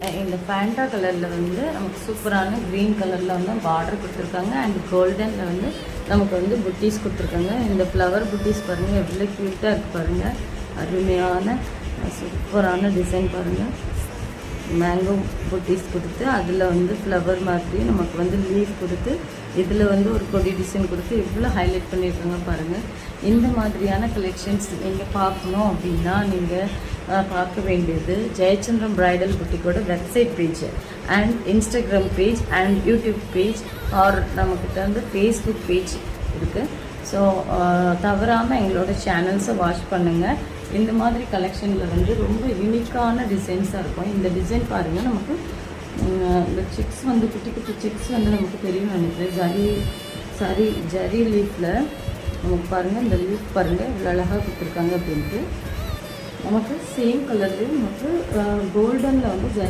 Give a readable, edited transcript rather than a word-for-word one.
இந்த ஃபேண்டா கலரில் வந்து நமக்கு சூப்பரான க்ரீன் கலரில் வந்து பார்டர் கொடுத்துருக்காங்க. அண்ட் கோல்டனில் வந்து நமக்கு வந்து புட்டீஸ் கொடுத்துருக்காங்க. இந்த ஃப்ளவர் புட்டீஸ் பாருங்கள் எவ்வளோ க்யூட்டாக இருக்குது பாருங்கள். அருமையான சூப்பரான டிசைன் பாருங்கள். மேங்கோ புட்டீஸ் கொடுத்து அதில் வந்து ஃப்ளவர் மாதிரி நமக்கு வந்து லீஃப் கொடுத்து இதில் வந்து ஒரு கொடி டிசைன் கொடுத்து எவ்வளோ ஹைலைட் பண்ணியிருக்காங்க பாருங்கள். இந்த மாதிரியான கலெக்ஷன்ஸ் நீங்கள் பார்க்கணும் அப்படின்னா நீங்கள் பார்க்க வேண்டியது ஜெயச்சந்திரம் பிரைடல் புட்டிக்கோட website page and Instagram page and YouTube page or நம்மக்கிட்ட வந்து ஃபேஸ்புக் பேஜ் இருக்குது. ஸோ தவறாமல் எங்களோட சேனல்ஸை வாட்ச் பண்ணுங்கள். இந்த மாதிரி கலெக்ஷனில் வந்து ரொம்ப யூனிக்கான டிசைன்ஸாக இருக்கும். இந்த டிசைன் பாருங்கள், நமக்கு இந்த செக்ஸ் வந்து குட்டி குட்டி செக்ஸ் வந்து நமக்கு தெரியும் நினைக்கிறேன். ஜரி லீஃபில் நமக்கு பாருங்கள், இந்த லீஃப் பாருங்கள் இவ்வளோ அழகாக கொடுத்துருக்காங்க அப்படின்ட்டு. நமக்கு சேம் கலர்லேயும் நமக்கு கோல்டனில் வந்து ஜரி